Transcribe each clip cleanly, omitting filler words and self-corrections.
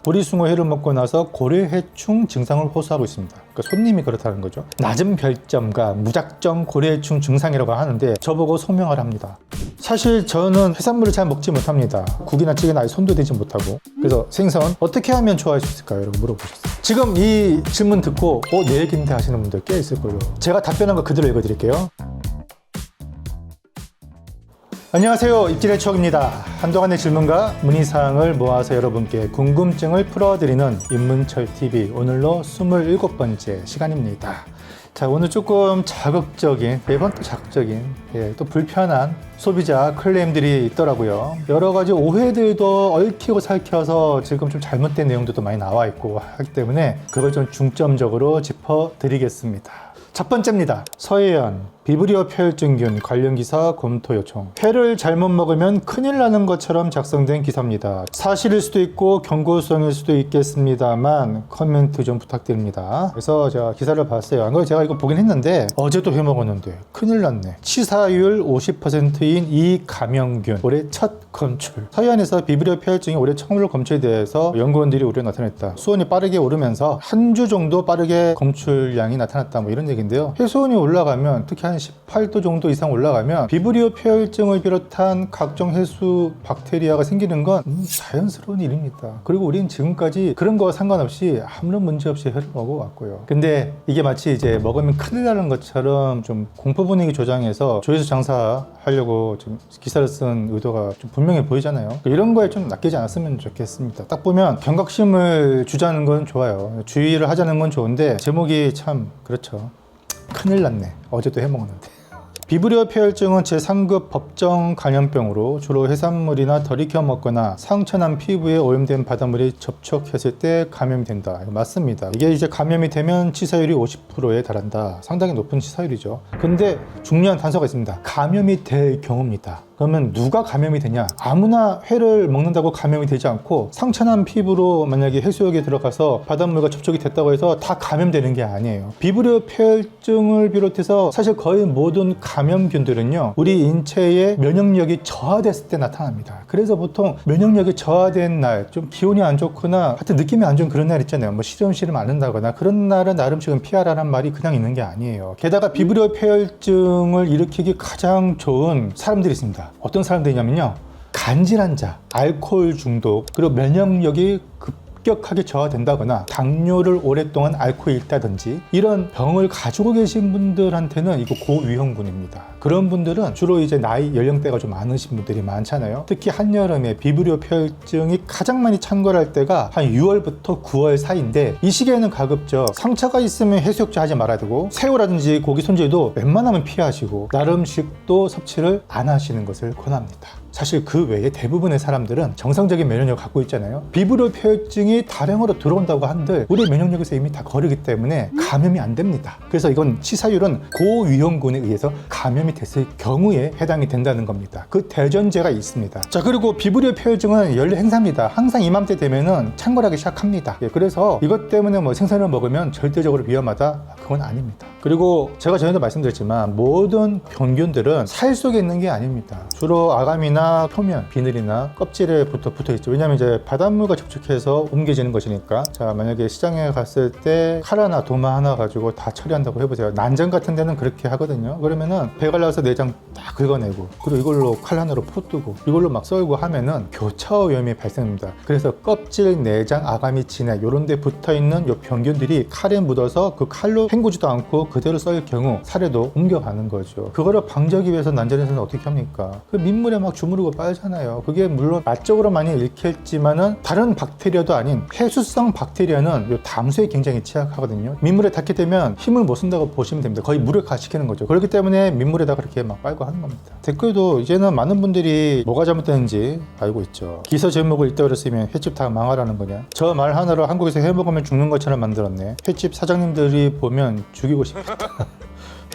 보리숭어회를 먹고 나서 고래해충 증상을 호소하고 있습니다. 그러니까 손님이 그렇다는 거죠. 낮은 별점과 무작정 고래해충 증상이라고 하는데 저보고 소명을 합니다. 사실 저는 해산물을 잘 먹지 못합니다. 국이나 찌개나 아예 손도 대지 못하고. 그래서 생선 어떻게 하면 좋아할 수 있을까요? 라고 물어보셨어요. 지금 이 질문 듣고 내 얘기인데 하시는 분들 꽤 있을 거예요. 제가 답변한 거 그대로 읽어드릴게요. 안녕하세요. 입질의 추억입니다. 한동안의 질문과 문의사항을 모아서 여러분께 궁금증을 풀어드리는 입문철TV 오늘로 27번째 시간입니다. 자, 오늘 조금 자극적인, 매번 또 자극적인, 또 불편한 소비자 클레임들이 있더라고요. 여러 가지 오해들도 얽히고 설켜서 지금 좀 잘못된 내용들도 많이 나와 있고 하기 때문에 그걸 좀 중점적으로 짚어드리겠습니다. 첫 번째입니다. 서해안 비브리오 폐혈증균 관련 기사 검토 요청. 회를 잘못 먹으면 큰일 나는 것처럼 작성된 기사입니다. 사실일 수도 있고 경고성일 수도 있겠습니다만 코멘트 좀 부탁드립니다. 그래서 제가 기사를 봤어요. 안 그래도 제가 이거 보긴 했는데 어제도 회 먹었는데 큰일 났네. 치사율 50%인 이 감염균 올해 첫 검출. 서해안에서 비브리오 폐혈증이 올해 처음으로 검출에 대해서 연구원들이 우려 나타냈다. 수온이 빠르게 오르면서 한 주 정도 빠르게 검출량이 나타났다. 뭐 이런 얘기인데요. 해수온이 올라가면 특히 한 18도 정도 이상 올라가면 비브리오 폐혈증을 비롯한 각종 해수 박테리아가 생기는 건 자연스러운 일입니다. 그리고 우리는 지금까지 그런 거와 상관없이 아무런 문제 없이 회를 먹어왔고요. 근데 이게 마치 이제 먹으면 큰일 나는 것처럼 좀 공포 분위기 조장해서 조회수 장사하려고 좀 기사를 쓴 의도가 좀 분명해 보이잖아요. 이런 거에 좀 낚이지 않았으면 좋겠습니다. 딱 보면 경각심을 주자는 건 좋아요. 주의를 하자는 건 좋은데 제목이 참 그렇죠. 큰일 났네. 어제도 해먹었는데. 비브리오 폐혈증은 제3급 법정 감염병으로 주로 해산물이나 덜 익혀 먹거나 상처난 피부에 오염된 바닷물이 접촉했을 때 감염이 된다. 이거 맞습니다. 이게 이제 감염이 되면 치사율이 50%에 달한다. 상당히 높은 치사율이죠. 근데 중요한 단서가 있습니다. 감염이 될 경우입니다. 그러면 누가 감염이 되냐? 아무나 회를 먹는다고 감염이 되지 않고 상처난 피부로 만약에 해수욕에 들어가서 바닷물과 접촉이 됐다고 해서 다 감염되는 게 아니에요. 비브리오 폐혈증을 비롯해서 사실 거의 모든 감염균들은요, 우리 인체의 면역력이 저하됐을 때 나타납니다. 그래서 보통 면역력이 저하된 날, 좀 기온이 안 좋거나 하여튼 느낌이 안 좋은 그런 날 있잖아요. 뭐 시름시름 앓는다거나 그런 날은 나름 지금 피하라는 말이 그냥 있는 게 아니에요. 게다가 비브리오 폐혈증을 일으키기 가장 좋은 사람들이 있습니다. 어떤 사람들이냐면요, 간질환 자, 알코올 중독, 그리고 면역력이 급격하게 저하된다거나 당뇨를 오랫동안 앓고 있다든지 이런 병을 가지고 계신 분들한테는 이거 고위험군입니다. 그런 분들은 주로 이제 나이 연령대가 좀 많으신 분들이 많잖아요. 특히 한여름에 비브리오 폐혈증이 가장 많이 창궐할 때가 한 6월부터 9월 사이인데 이 시기에는 가급적 상처가 있으면 해수욕지 하지 말아야 되고 새우라든지 고기 손질도 웬만하면 피하시고 나름식도 섭취를 안 하시는 것을 권합니다. 사실 그 외에 대부분의 사람들은 정상적인 면역력을 갖고 있잖아요. 비브리오 폐혈증이 다량으로 들어온다고 한들 우리 면역력에서 이미 다 거르기 때문에 감염이 안 됩니다. 그래서 이건 치사율은 고위험군에 의해서 감염이 됐을 경우에 해당이 된다는 겁니다. 그 대전제가 있습니다. 자, 그리고 비브리오 폐혈증은 연례 행사입니다. 항상 이맘때 되면은 창궐하기 시작합니다. 그래서 이것 때문에 뭐 생선을 먹으면 절대적으로 위험하다? 그건 아닙니다. 그리고 제가 전에도 말씀드렸지만 모든 병균들은 살 속에 있는 게 아닙니다. 주로 아감이나 표면, 비늘이나 껍질에 붙어 있죠. 왜냐하면 이제 바닷물과 접촉해서 옮겨지는 것이니까. 자, 만약에 시장에 갔을 때 칼 하나, 도마 하나 가지고 다 처리한다고 해보세요. 난장 같은 데는 그렇게 하거든요. 그러면은 배 갈라서 내장 딱 긁어내고 그리고 이걸로 칼 하나로 포뜨고 이걸로 막 썰고 하면은 교차 오염이 발생합니다. 그래서 껍질, 내장, 아가미, 진해 이런 데 붙어있는 요 병균들이 칼에 묻어서 그 칼로 헹구지도 않고 그대로 썰 경우 살에도 옮겨가는 거죠. 그거를 방지하기 위해서 난전에서는 어떻게 합니까? 그 민물에 막 주무르고 빨잖아요. 그게 물론 맛적으로 많이 읽혔지만은 다른 박테리아도 아닌 해수성 박테리아는 요 담수에 굉장히 취약하거든요. 민물에 닿게 되면 힘을 못 쓴다고 보시면 됩니다. 거의 무력화시키는 거죠. 그렇기 때문에 민물에다 그렇게 막 빨고 하는 겁니다. 댓글도 이제는 많은 분들이 뭐가 잘못되는지 알고 있죠. 기사 제목을 읽다 그랬으면 횟집 다 망하라는 거냐? 저 말 하나로 한국에서 해 먹으면 죽는 것처럼 만들었네. 횟집 사장님들이 보면 죽이고 싶다.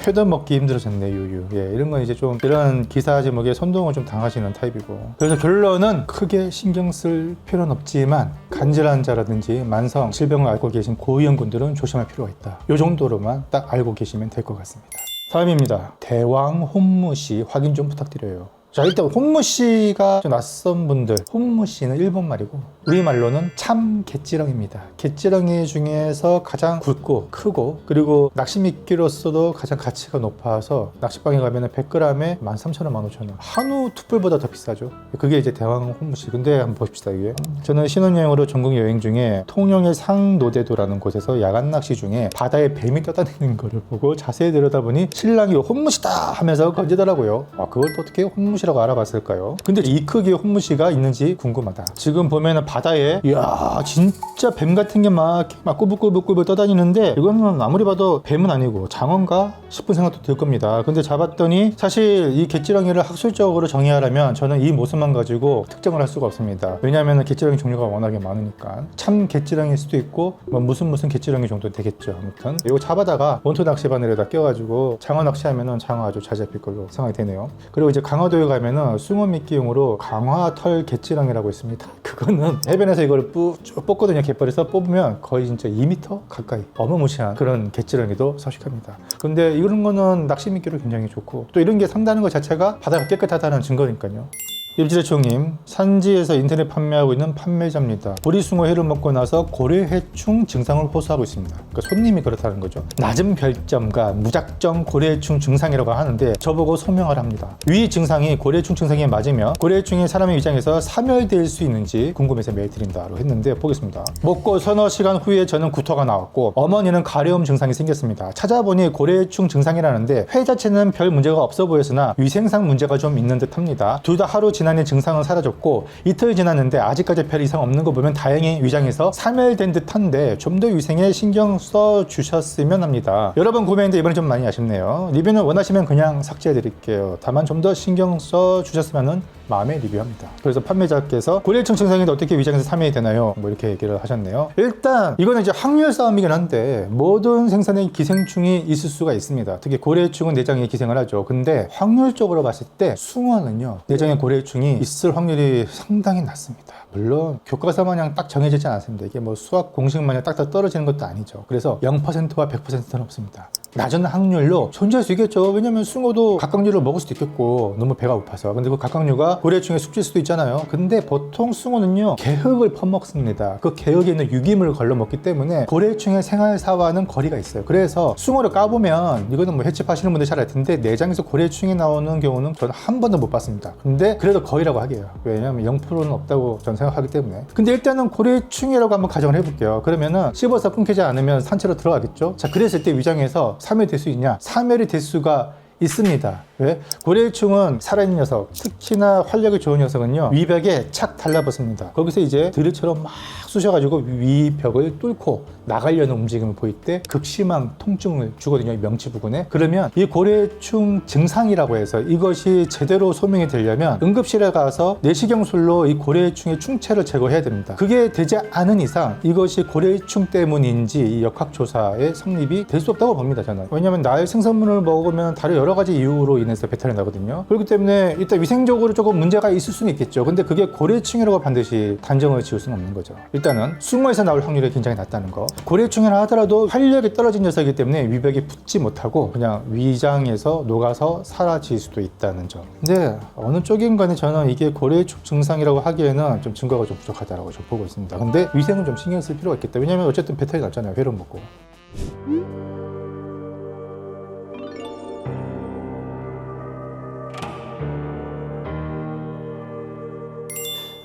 회도 먹기 힘들어졌네, 유유. 이런 건 이제 좀 이런 기사 제목에 선동을 좀 당하시는 타입이고. 그래서 결론은 크게 신경 쓸 필요는 없지만 간질환자라든지 만성 질병을 앓고 계신 고위험군들은 조심할 필요가 있다. 이 정도로만 딱 알고 계시면 될 것 같습니다. 다음입니다. 대왕 혼무시 확인 좀 부탁드려요. 자, 일단 혼무씨가 좀 낯선 분들, 혼무씨는 일본 말이고 우리말로는 참 갯지렁입니다. 갯지렁이 중에서 가장 굵고 크고 그리고 낚시미끼로서도 가장 가치가 높아서 낚시방에 가면 100g에 13,000원, 15,000원. 한우 툭불보다 더 비싸죠. 그게 이제 대왕 혼무씨. 근데 한번 보십시다. 이게 저는 신혼여행으로 전국 여행 중에 통영의 상노대도라는 곳에서 야간 낚시 중에 바다에 뱀이 떠다니는 거를 보고 자세히 들여다보니 신랑이 혼무시다 하면서 건지더라고요. 그걸 또 어떻게 혼무시라고 알아봤을까요? 근데 이 크기의 혼무시가 있는지 궁금하다. 지금 보면은 바다에 이야 진짜 뱀 같은 게 막 꾸불꾸불꾸불 떠다니는데 이거는 아무리 봐도 뱀은 아니고 장어인가 싶은 생각도 들 겁니다. 근데 잡았더니 사실 이 갯지렁이를 학술적으로 정의하려면 저는 이 모습만 가지고 특정을 할 수가 없습니다. 왜냐하면 갯지렁이 종류가 워낙에 많으니까. 참 갯지렁이일 수도 있고 뭐 무슨 갯지렁이 정도 되겠죠. 아무튼 이거 잡아다가 원투 낚시 바늘에다 껴가지고 장어 낚시하면은 장어 아주 잘 잡힐 걸로 생각이 되네요. 그리고 이제 강화도에 가면은 숭어 미끼용으로 강화털 갯지렁이라고 있습니다. 그거는 해변에서 이걸 쭉 뽑거든요. 갯벌에서 뽑으면 거의 진짜 2m 가까이 어마무시한 그런 갯지렁이도 서식합니다. 근데 이런 거는 낚시 미끼로 굉장히 좋고 또 이런 게 산다는 것 자체가 바다가 깨끗하다는 증거니까요. 입지대총님, 산지에서 인터넷 판매하고 있는 판매자입니다. 보리숭어 회를 먹고 나서 고래해충 증상을 호소하고 있습니다. 그러니까 손님이 그렇다는 거죠. 낮은 별점과 무작정 고래해충 증상이라고 하는데 저보고 소명을 합니다. 위 증상이 고래해충 증상이 맞으면 고래해충이 사람의 위장에서 사멸될 수 있는지 궁금해서 메일 드린다고 했는데 보겠습니다. 먹고 서너 시간 후에 저는 구토가 나왔고 어머니는 가려움 증상이 생겼습니다. 찾아보니 고래해충 증상이라는데 회 자체는 별 문제가 없어 보였으나 위생상 문제가 좀 있는 듯 합니다. 둘 다 하루 지난 증상은 사라졌고 이틀 지났는데 아직까지 별 이상 없는 거 보면 다행히 위장에서 사멸된 듯한데 좀 더 위생에 신경 써 주셨으면 합니다. 여러분 구매했는데 이번에 좀 많이 아쉽네요. 리뷰는 원하시면 그냥 삭제해 드릴게요. 다만 좀 더 신경 써 주셨으면 마음에 리뷰합니다. 그래서 판매자께서 고래해충 증상이 어떻게 위장에서 사멸이 되나요? 뭐 이렇게 얘기를 하셨네요. 일단 이거는 이제 확률 싸움이긴 한데 모든 생선에 기생충이 있을 수가 있습니다. 특히 고래해충은 내장에 기생을 하죠. 근데 확률적으로 봤을 때 숭어는요 내장에 고래해충이 있을 확률이 상당히 낮습니다. 물론 교과서 마냥 딱 정해지지 않습니다. 이게 뭐 수학 공식 마냥 딱딱 떨어지는 것도 아니죠. 그래서 0%와 100%는 없습니다. 낮은 확률로 존재할 수 있겠죠. 왜냐면 숭어도 각각류를 먹을 수도 있겠고 너무 배가 고파서. 근데 그 각각류가 고래충에 숙질 수도 있잖아요. 근데 보통 숭어는요 개흙을 퍼먹습니다. 그 개흙에 있는 유기물을 걸러 먹기 때문에 고래충의 생활사와는 거리가 있어요. 그래서 숭어를 까보면 이거는 뭐 횟집 하시는 분들 잘 알 텐데 내장에서 고래충이 나오는 경우는 저는 한 번도 못 봤습니다. 근데 그래도 거의라고 하게요. 왜냐면 0%는 없다고 저는 생각하기 때문에. 근데 일단은 고래충이라고 한번 가정을 해볼게요. 그러면은 씹어서 끊기지 않으면 산채로 들어가겠죠. 자, 그랬을 때 위장에서 사멸이 될 수 있냐? 사멸이 될 수가 있습니다. 왜? 고래충은 살아있는 녀석, 특히나 활력이 좋은 녀석은요 위벽에 착 달라붙습니다. 거기서 이제 드릴처럼 막 쑤셔가지고 위벽을 뚫고 나가려는 움직임을 보일 때 극심한 통증을 주거든요. 이 명치 부근에. 그러면 이 고래충 증상이라고 해서 이것이 제대로 소명이 되려면 응급실에 가서 내시경술로 이 고래충의 충체를 제거해야 됩니다. 그게 되지 않은 이상 이것이 고래충 때문인지 이 역학조사에 성립이 될 수 없다고 봅니다. 저는. 왜냐하면 날 생선물을 먹으면 다른 여러 가지 이유로 인해서 배탈이 나거든요. 그렇기 때문에 일단 위생적으로 조금 문제가 있을 수는 있겠죠. 근데 그게 고래충이라고 반드시 단정을 지을 수는 없는 거죠. 일단은 숭어에서 나올 확률이 굉장히 낮다는 거. 고래충이라 하더라도 활력이 떨어진 녀석이기 때문에 위벽이 붙지 못하고 그냥 위장에서 녹아서 사라질 수도 있다는 점. 근데 어느 쪽인 간에 저는 이게 고래충 증상이라고 하기에는 좀 증거가 좀 부족하다고 저 보고 있습니다. 근데 위생은 좀 신경 쓸 필요가 있겠다. 왜냐면 어쨌든 배탈이 났잖아요. 회로 먹고.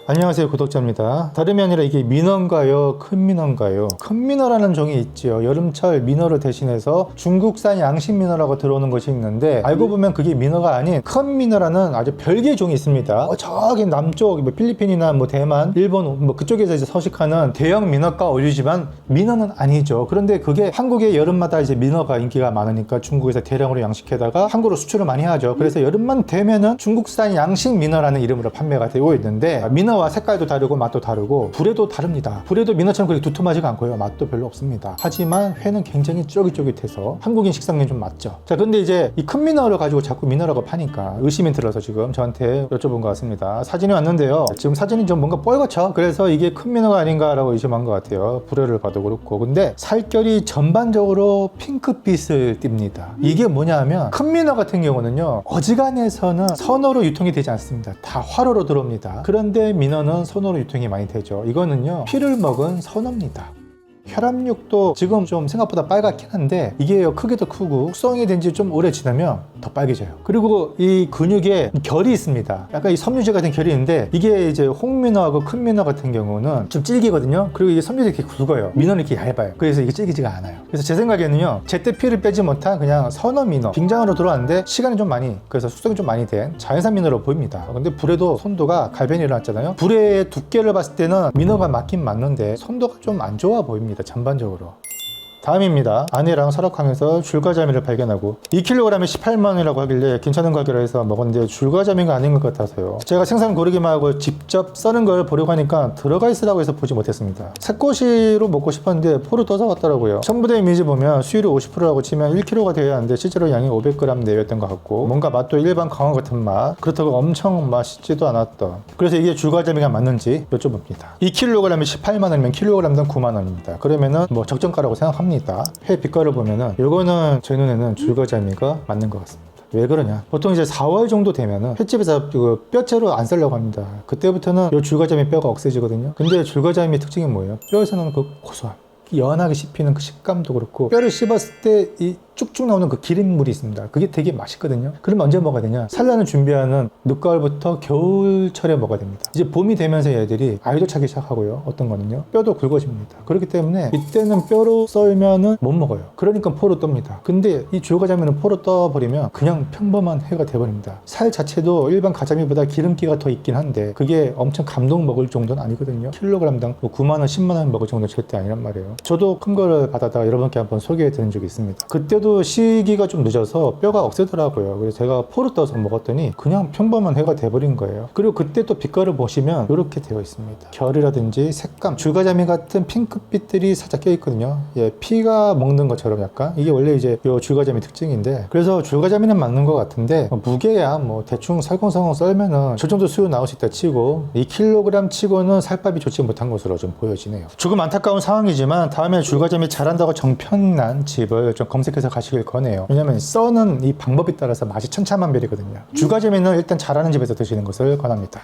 안녕하세요, 구독자입니다. 다름이 아니라 이게 민어인가요? 큰 민어인가요? 큰 민어라는 종이 있죠. 여름철 민어를 대신해서 중국산 양식 민어라고 들어오는 것이 있는데 알고 보면 그게 민어가 아닌 큰 민어라는 아주 별개의 종이 있습니다. 저기 남쪽 뭐 필리핀이나 뭐 대만, 일본 뭐 그쪽에서 이제 서식하는 대형 민어과 어류지만 민어는 아니죠. 그런데 그게 한국에 여름마다 이제 민어가 인기가 많으니까 중국에서 대량으로 양식해다가 한국으로 수출을 많이 하죠. 그래서 여름만 되면은 중국산 양식 민어라는 이름으로 판매가 되고 있는데 민어 민어와 색깔도 다르고 맛도 다르고 불에도 다릅니다. 불에도 민어처럼 그렇게 두툼하지가 않고요. 맛도 별로 없습니다. 하지만 회는 굉장히 쫄깃쫄깃해서 한국인 식상에 좀 맞죠. 자, 근데 이제 이 큰 민어를 가지고 자꾸 민어라고 파니까 의심이 들어서 지금 저한테 여쭤본 것 같습니다. 사진이 왔는데요. 지금 사진이 좀 뭔가 뻘겋죠. 그래서 이게 큰 민어가 아닌가라고 의심한 것 같아요. 불회를 봐도 그렇고. 근데 살결이 전반적으로 핑크빛을 띱니다. 이게 뭐냐면 큰 민어 같은 경우는요, 어지간해서는 선어로 유통이 되지 않습니다. 다 화로로 들어옵니다. 그런데 민어는 선어로 유통이 많이 되죠. 이거는요, 피를 먹은 선어입니다. 혈압육도 지금 좀 생각보다 빨갛긴 한데 이게 크기도 크고 숙성이 된 지 좀 오래 지나면 더 빨개져요. 그리고 이 근육에 결이 있습니다. 약간 이 섬유질 같은 결이 있는데 이게 이제 홍민어하고 큰 민어 같은 경우는 좀 질기거든요. 그리고 이게 섬유질이 이렇게 굵어요. 민어는 이렇게 얇아요. 그래서 이게 질기지가 않아요. 그래서 제 생각에는요, 제때 피를 빼지 못한 그냥 선어 민어 빙장으로 들어왔는데 시간이 좀 많이, 그래서 숙성이 좀 많이 된 자연산 민어로 보입니다. 근데 불에도 손도가 갈변이 일어났잖아요. 불의 두께를 봤을 때는 민어가 맞긴 맞는데 손도가 좀 안 좋아 보입니다. 전반적으로. 다음입니다. 아내랑 설악항에서 줄과자미를 발견하고 2kg에 18만원이라고 하길래 괜찮은 가격이라 해서 먹었는데 줄과자미가 아닌 것 같아서요. 제가 생선 고르기만 하고 직접 써는 걸 보려고 하니까 들어가 있으라고 해서 보지 못했습니다. 새꼬시로 먹고 싶었는데 포로 떠서 왔더라고요. 첨부된 이미지 보면 수율이 50%라고 치면 1kg가 되어야 하는데 실제로 양이 500g 내외였던 것 같고 뭔가 맛도 일반 강어 같은 맛, 그렇다고 엄청 맛있지도 않았던. 그래서 이게 줄과자미가 맞는지 여쭤봅니다. 2kg에 18만원이면 킬로그램당 9만원입니다. 그러면은 뭐 적정가라고 생각합니다. 회 빛깔을 보면은 이거는 제 눈에는 줄과자미가 맞는 것 같습니다. 왜 그러냐, 보통 이제 4월 정도 되면은 횟집에서 뼈채로 안 썰려고 합니다. 그때부터는 이 줄과자미 뼈가 억세지거든요. 근데 줄과자미 특징이 뭐예요? 뼈에서는 그 고소함, 연하게 씹히는 그 식감도 그렇고, 뼈를 씹었을 때 이 쭉쭉 나오는 그 기름물이 있습니다. 그게 되게 맛있거든요. 그럼 언제 먹어야 되냐? 산란을 준비하는 늦가을부터 겨울철에 먹어야 됩니다. 이제 봄이 되면서 얘들이 알도 차기 시작하고요. 어떤 거는요, 뼈도 굵어집니다. 그렇기 때문에 이때는 뼈로 썰면은 못 먹어요. 그러니까 포로 떱니다. 근데 이 줄과자미는 포로 떠버리면 그냥 평범한 회가 돼버립니다. 살 자체도 일반 가자미보다 기름기가 더 있긴 한데 그게 엄청 감동 먹을 정도는 아니거든요. 킬로그램당 뭐 9만원, 10만원 먹을 정도는 절대 아니란 말이에요. 저도 큰 거를 받아다가 여러분께 한번 소개해 드린 적이 있습니다. 그때도 시기가 좀 늦어서 뼈가 억세더라고요. 그래서 제가 포로 떠서 먹었더니 그냥 평범한 회가 돼버린 거예요. 그리고 그때 또 빛깔을 보시면 이렇게 되어 있습니다. 결이라든지 색감, 줄과자미 같은 핑크빛들이 살짝 껴있거든요. 예, 피가 먹는 것처럼 약간. 이게 원래 이제 이 줄과자미 특징인데, 그래서 줄과자미는 맞는 것 같은데 무게야 뭐 대충 살콩살콩 썰면은 저 정도 수요 나올 수 있다 치고 2kg 치고는 살밥이 좋지 못한 것으로 좀 보여지네요. 조금 안타까운 상황이지만 다음에 줄과자미 잘한다고 정평난 집을 좀 검색해서 가시길 권해요. 왜냐면 써는 이 방법에 따라서 맛이 천차만별이거든요. 줄과자미는 일단 잘하는 집에서 드시는 것을 권합니다.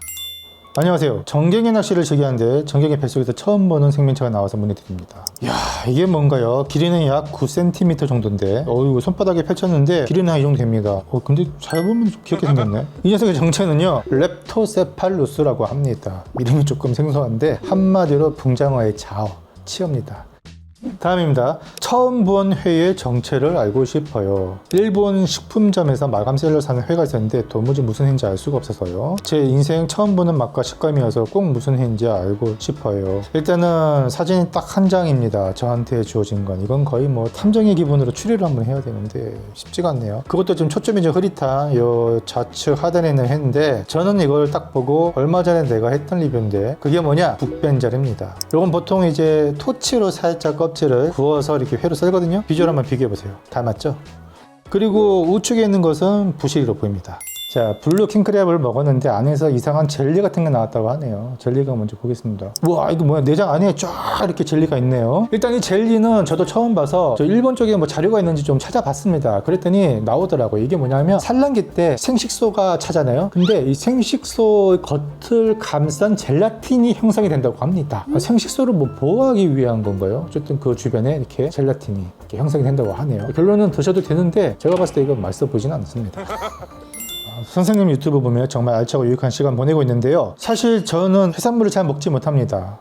안녕하세요. 정갱이 낚시를 즐겨하는데 정갱이 뱃속에서 처음 보는 생명체가 나와서 문의드립니다. 이야, 이게 뭔가요? 길이는 약 9cm 정도인데 어이구, 손바닥에 펼쳤는데 길이는 한 이 정도 됩니다. 근데 잘 보면 좀 귀엽게 생겼네. 이 녀석의 정체는요, 렙토세팔루스라고 합니다. 이름이 조금 생소한데 한마디로 붕장어의 자어, 치어입니다. 다음입니다. 처음 본 회의 정체를 알고 싶어요. 일본 식품점에서 마감셀로 사는 회가 있었는데 도무지 무슨 회인지 알 수가 없어서요. 제 인생 처음 보는 맛과 식감이어서 꼭 무슨 회인지 알고 싶어요. 일단은 사진이 딱 한 장입니다. 저한테 주어진 건. 이건 거의 뭐 탐정의 기분으로 추리를 한번 해야 되는데 쉽지가 않네요. 그것도 좀 초점이 좀 흐릿한 요 좌측 하단에 있는 회인데, 저는 이걸 딱 보고 얼마 전에 내가 했던 리뷰인데 그게 뭐냐, 북벤자리입니다. 이건 보통 이제 토치로 살짝 껍질을 구워서 이렇게 회로 썰거든요. 비주얼 한번 비교해보세요. 닮았죠? 그리고 우측에 있는 것은 부시리로 보입니다. 자, 블루 킹크랩을 먹었는데 안에서 이상한 젤리 같은 게 나왔다고 하네요. 젤리가 먼저 보겠습니다. 우와, 이거 뭐야, 내장 안에 쫙 이렇게 젤리가 있네요. 일단 이 젤리는 저도 처음 봐서 저 일본 쪽에 뭐 자료가 있는지 좀 찾아봤습니다. 그랬더니 나오더라고요. 이게 뭐냐면 산란기 때 생식소가 차잖아요. 근데 이 생식소 겉을 감싼 젤라틴이 형성이 된다고 합니다. 생식소를 뭐 보호하기 위한 건가요? 어쨌든 그 주변에 이렇게 젤라틴이 이렇게 형성이 된다고 하네요. 결론은 드셔도 되는데 제가 봤을 때 이거 맛있어 보이진 않습니다. 선생님 유튜브 보면 정말 알차고 유익한 시간 보내고 있는데요. 사실 저는 해산물을 잘 먹지 못합니다.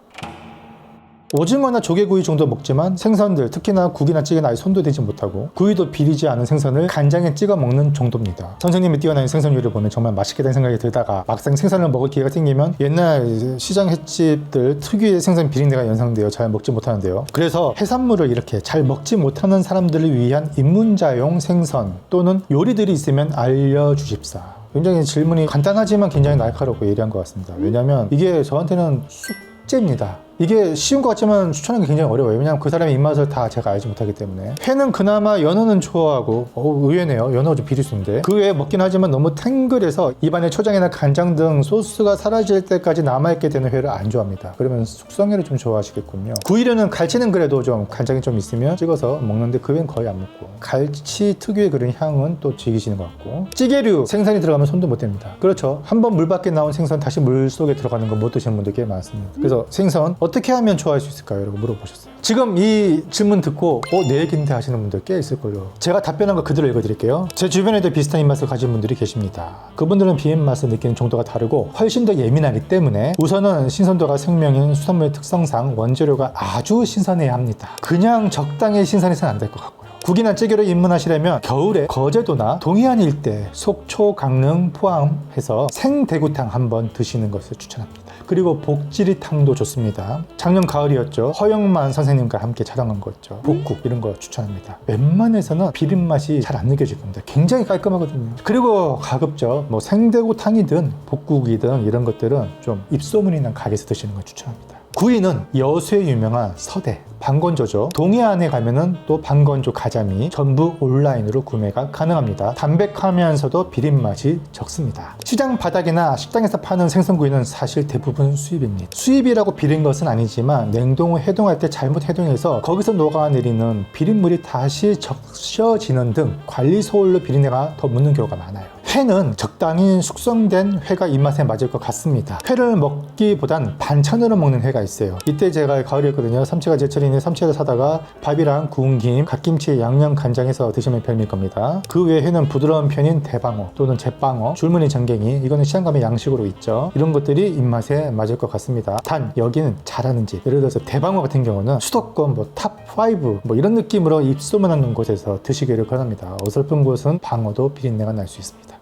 오징어나 조개구이 정도 먹지만 생선들, 특히나 국이나 찌개나 아예 손도 대지 못하고 구이도 비리지 않은 생선을 간장에 찍어 먹는 정도입니다. 선생님이 뛰어난 생선 요리를 보면 정말 맛있겠다는 생각이 들다가 막상 생선을 먹을 기회가 생기면 옛날 시장 횟집들 특유의 생선 비린내가 연상되어 잘 먹지 못하는데요. 그래서 해산물을 이렇게 잘 먹지 못하는 사람들을 위한 입문자용 생선 또는 요리들이 있으면 알려주십사. 굉장히 질문이 간단하지만 굉장히 날카롭고 예리한 것 같습니다. 왜냐하면 이게 저한테는 숙제입니다. 이게 쉬운 것 같지만 추천하기 굉장히 어려워요. 왜냐하면 그 사람의 입맛을 다 제가 알지 못하기 때문에. 회는 그나마 연어는 좋아하고 의외네요. 연어가 좀 비리수인데 그 외에 먹긴 하지만 너무 탱글해서 입안에 초장이나 간장 등 소스가 사라질 때까지 남아있게 되는 회를 안 좋아합니다. 그러면 숙성회를 좀 좋아하시겠군요. 구이류는 갈치는 그래도 좀 간장이 좀 있으면 찍어서 먹는데 그 외엔 거의 안 먹고, 갈치 특유의 그런 향은 또 즐기시는 것 같고, 찌개류 생선이 들어가면 손도 못 댑니다. 그렇죠. 한번 물 밖에 나온 생선 다시 물 속에 들어가는 거 못 드시는 분들 꽤 많습니다. 그래서 생선 어떻게 하면 좋아할 수 있을까요? 라고 물어보셨어요. 지금 이 질문 듣고 내 얘기인데 하시는 분들 꽤 있을걸요. 제가 답변한 거 그대로 읽어드릴게요. 제 주변에도 비슷한 입맛을 가진 분들이 계십니다. 그분들은 비린맛을 느끼는 정도가 다르고 훨씬 더 예민하기 때문에 우선은 신선도가 생명인 수산물의 특성상 원재료가 아주 신선해야 합니다. 그냥 적당히 신선해서는 안 될 것 같고요. 국이나 찌개로 입문하시려면 겨울에 거제도나 동해안 일대 속초, 강릉, 포함해서 생대구탕 한번 드시는 것을 추천합니다. 그리고 복지리탕도 좋습니다. 작년 가을이었죠. 허영만 선생님과 함께 촬영한 거였죠. 복국 이런 거 추천합니다. 웬만해서는 비린맛이 잘 안 느껴질 겁니다. 굉장히 깔끔하거든요. 그리고 가급적 뭐 생대구탕이든 복국이든 이런 것들은 좀 입소문이 난 가게에서 드시는 걸 추천합니다. 구이는 여수에 유명한 서대, 방건조죠. 동해안에 가면은 또 방건조 가자미 전부 온라인으로 구매가 가능합니다. 담백하면서도 비린맛이 적습니다. 시장 바닥이나 식당에서 파는 생선구이는 사실 대부분 수입입니다. 수입이라고 비린 것은 아니지만 냉동 후 해동할 때 잘못 해동해서 거기서 녹아내리는 비린물이 다시 적셔지는 등 관리 소홀로 비린내가 더 묻는 경우가 많아요. 회는 적당히 숙성된 회가 입맛에 맞을 것 같습니다. 회를 먹기보단 반찬으로 먹는 회가 있어요. 이때 제가 가을이었거든요. 삼치가 제철인데 삼치를 사다가 밥이랑 구운 김, 갓김치에 양념 간장해서 드시면 별미일 겁니다. 그 외에 회는 부드러운 편인 대방어 또는 제방어, 줄무늬 전갱이, 이거는 시장 가면 양식으로 있죠. 이런 것들이 입맛에 맞을 것 같습니다. 단 여기는 잘하는 집, 예를 들어서 대방어 같은 경우는 수도권 탑5 이런 느낌으로 입소문하는 곳에서 드시기를 권합니다. 어설픈 곳은 방어도 비린내가 날 수 있습니다.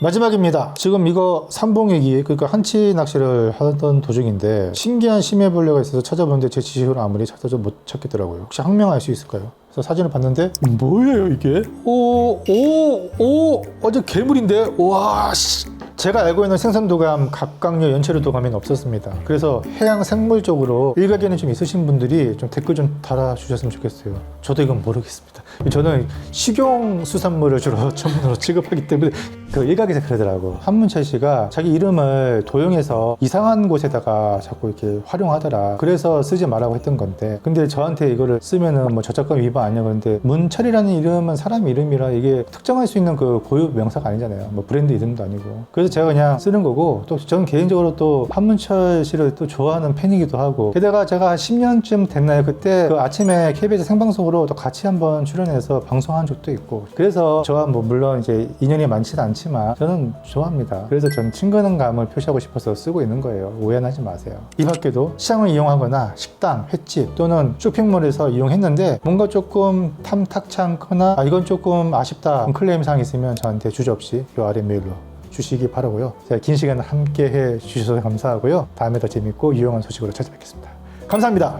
마지막입니다. 지금 이거 삼봉액이, 그러니까 한치 낚시를 하던 도중인데 신기한 심해벌레가 있어서 찾아보는데 제 지식으로 아무리 찾아도 못 찾겠더라고요. 혹시 학명할 수 있을까요? 그래서 사진을 봤는데 뭐예요 이게? 완전 괴물인데? 와 씨. 제가 알고 있는 생선도감, 갑각류, 연체류도감에는 없었습니다. 그래서 해양 생물 쪽으로 일가견이 좀 있으신 분들이 좀 댓글 좀 달아주셨으면 좋겠어요. 저도 이건 모르겠습니다. 저는 식용 수산물을 주로 전문으로 취급하기 때문에 그 일각에서 그러더라고. 한문철 씨가 자기 이름을 도용해서 이상한 곳에다가 자꾸 이렇게 활용하더라. 그래서 쓰지 말라고 했던 건데, 근데 저한테 이거를 쓰면은 뭐 저작권 위반 아니냐 그러는데, 문철이라는 이름은 사람 이름이라 이게 특정할 수 있는 그 고유 명사가 아니잖아요. 뭐 브랜드 이름도 아니고. 그래서 제가 그냥 쓰는 거고, 또 저는 개인적으로 또 한문철 씨를 또 좋아하는 팬이기도 하고, 게다가 제가 10년쯤 됐나요? 그때 그 아침에 KBS 생방송으로 또 같이 한번 출연해서 방송한 적도 있고, 그래서 저와 뭐 물론 이제 인연이 많지는 않지만 저는 좋아합니다. 그래서 저는 친근감을 표시하고 싶어서 쓰고 있는 거예요. 오해하지 마세요. 이 밖에도 시장을 이용하거나 식당, 횟집 또는 쇼핑몰에서 이용했는데 뭔가 조금 탐탁치 않거나 이건 조금 아쉽다 클레임 사항이 있으면 저한테 주저없이 이 아래 메일로 주시기 바라고요. 제가 긴 시간 함께 해 주셔서 감사하고요. 다음에 더 재밌고 유용한 소식으로 찾아뵙겠습니다. 감사합니다.